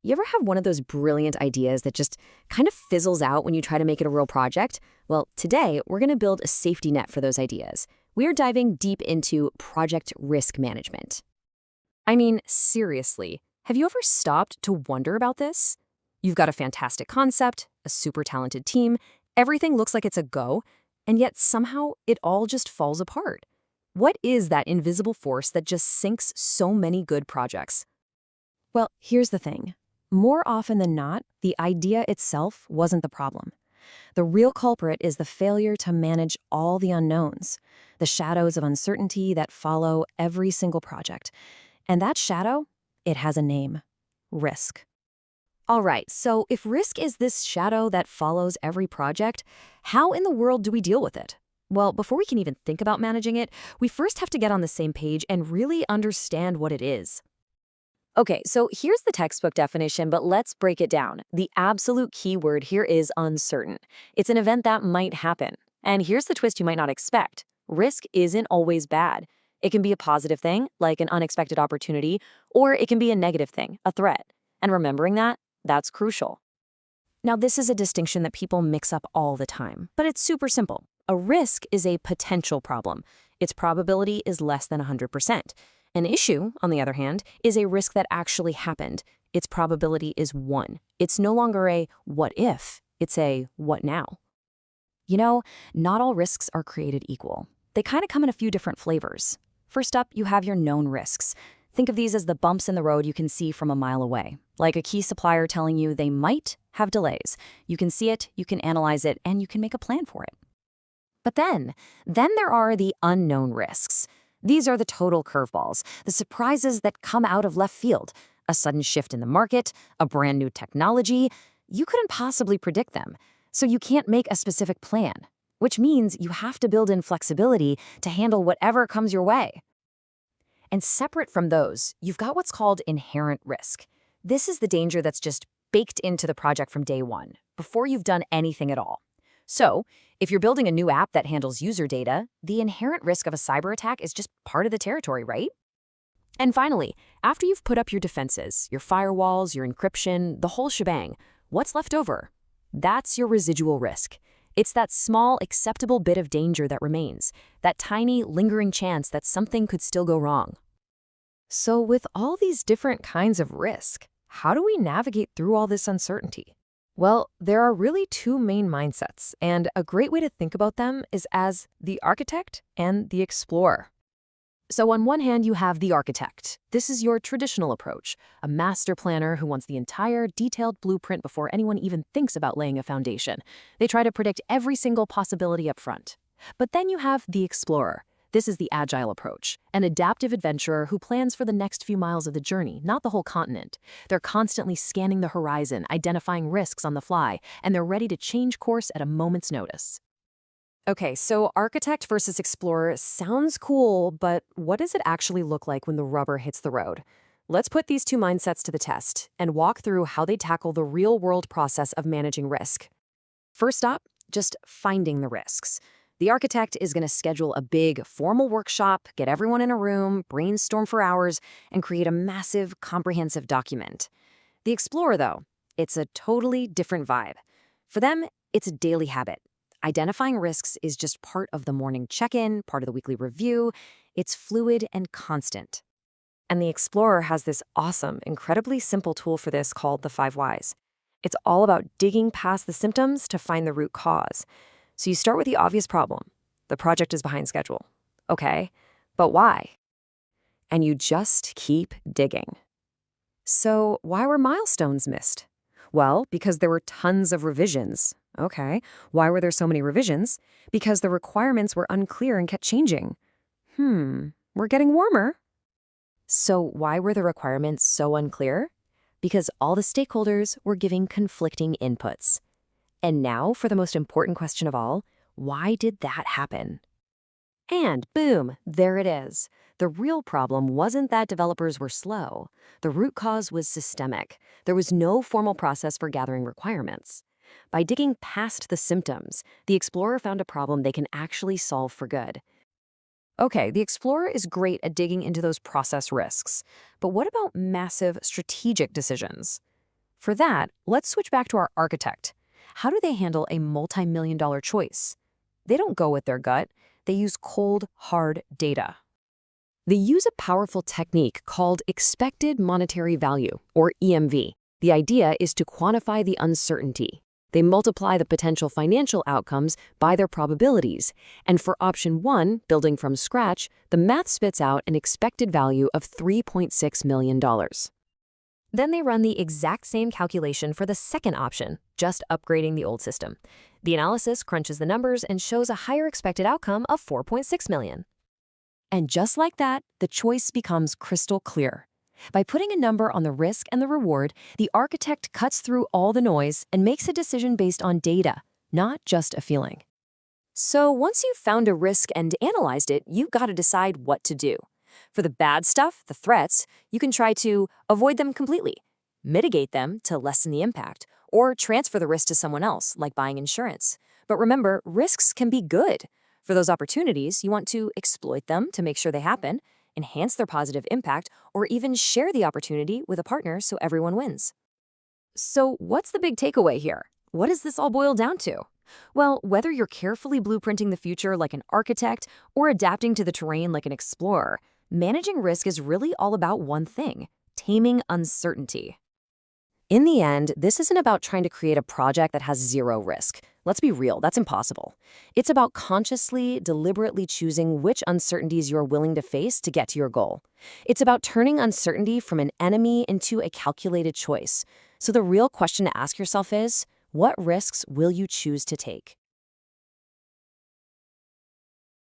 You ever have one of those brilliant ideas that just kind of fizzles out when you try to make it a real project? Well, today we're going to build a safety net for those ideas. We're diving deep into project risk management. I mean, seriously, have you ever stopped to wonder about this? You've got a fantastic concept, a super talented team, everything looks like it's a go, and yet somehow it all just falls apart. What is that invisible force that just sinks so many good projects? Well, here's the thing. More often than not, the idea itself wasn't the problem. The real culprit is the failure to manage all the unknowns, the shadows of uncertainty that follow every single project. And that shadow, it has a name: risk. All right, so if risk is this shadow that follows every project, how in the world do we deal with it? Well, before we can even think about managing it, we first have to get on the same page and really understand what it is. Okay, so here's the textbook definition, but let's break it down. The absolute key word here is uncertain. It's an event that might happen. And here's the twist you might not expect. Risk isn't always bad. It can be a positive thing, like an unexpected opportunity, or it can be a negative thing, a threat. And remembering that, that's crucial. Now, this is a distinction that people mix up all the time, but it's super simple. A risk is a potential problem. Its probability is less than 100%. An issue, on the other hand, is a risk that actually happened. Its probability is 1. It's no longer a what if, it's a what now. You know, not all risks are created equal. They kind of come in a few different flavors. First up, you have your known risks. Think of these as the bumps in the road you can see from a mile away, like a key supplier telling you they might have delays. You can see it, you can analyze it, and you can make a plan for it. But then there are the unknown risks. These are the total curveballs, the surprises that come out of left field. A sudden shift in the market, a brand new technology. You couldn't possibly predict them, so you can't make a specific plan, which means you have to build in flexibility to handle whatever comes your way. And separate from those, you've got what's called inherent risk. This is the danger that's just baked into the project from day one, before you've done anything at all. So, if you're building a new app that handles user data, the inherent risk of a cyber attack is just part of the territory, right? And finally, after you've put up your defenses, your firewalls, your encryption, the whole shebang, what's left over? That's your residual risk. It's that small, acceptable bit of danger that remains, that tiny, lingering chance that something could still go wrong. So with all these different kinds of risk, how do we navigate through all this uncertainty? Well, there are really two main mindsets, and a great way to think about them is as the architect and the explorer. So on one hand, you have the architect. This is your traditional approach, a master planner who wants the entire detailed blueprint before anyone even thinks about laying a foundation. They try to predict every single possibility up front. But then you have the explorer. This is the agile approach, an adaptive adventurer who plans for the next few miles of the journey, not the whole continent. They're constantly scanning the horizon, identifying risks on the fly, and they're ready to change course at a moment's notice. Okay, so architect versus explorer sounds cool, but what does it actually look like when the rubber hits the road? Let's put these two mindsets to the test and walk through how they tackle the real-world process of managing risk. First up, just finding the risks. The architect is going to schedule a big, formal workshop, get everyone in a room, brainstorm for hours, and create a massive, comprehensive document. The explorer, though, it's a totally different vibe. For them, it's a daily habit. Identifying risks is just part of the morning check-in, part of the weekly review. It's fluid and constant. And the explorer has this awesome, incredibly simple tool for this called the 5 Whys. It's all about digging past the symptoms to find the root cause. So you start with the obvious problem. The project is behind schedule. Okay, but why? And you just keep digging. So why were milestones missed? Well, because there were tons of revisions. Okay, why were there so many revisions? Because the requirements were unclear and kept changing. We're getting warmer. So why were the requirements so unclear? Because all the stakeholders were giving conflicting inputs. And now for the most important question of all, why did that happen? And boom, there it is. The real problem wasn't that developers were slow. The root cause was systemic. There was no formal process for gathering requirements. By digging past the symptoms, the explorer found a problem they can actually solve for good. Okay, the explorer is great at digging into those process risks. But what about massive strategic decisions? For that, let's switch back to our architect. How do they handle a multi-million-dollar choice? They don't go with their gut. They use cold, hard data. They use a powerful technique called expected monetary value, or EMV. The idea is to quantify the uncertainty. They multiply the potential financial outcomes by their probabilities, and for option 1, building from scratch, the math spits out an expected value of $3.6 million. Then they run the exact same calculation for the second option, just upgrading the old system. The analysis crunches the numbers and shows a higher expected outcome of $4.6 million. And just like that, the choice becomes crystal clear. By putting a number on the risk and the reward, the architect cuts through all the noise and makes a decision based on data, not just a feeling. So once you've found a risk and analyzed it, you've got to decide what to do. For the bad stuff, the threats, you can try to avoid them completely, mitigate them to lessen the impact, or transfer the risk to someone else, like buying insurance. But remember, risks can be good. For those opportunities, you want to exploit them to make sure they happen, enhance their positive impact, or even share the opportunity with a partner so everyone wins. So what's the big takeaway here? What does this all boil down to? Well, whether you're carefully blueprinting the future like an architect or adapting to the terrain like an explorer, managing risk is really all about one thing: taming uncertainty. In the end, this isn't about trying to create a project that has zero risk. Let's be real, that's impossible. It's about consciously, deliberately choosing which uncertainties you're willing to face to get to your goal. It's about turning uncertainty from an enemy into a calculated choice. So the real question to ask yourself is, what risks will you choose to take?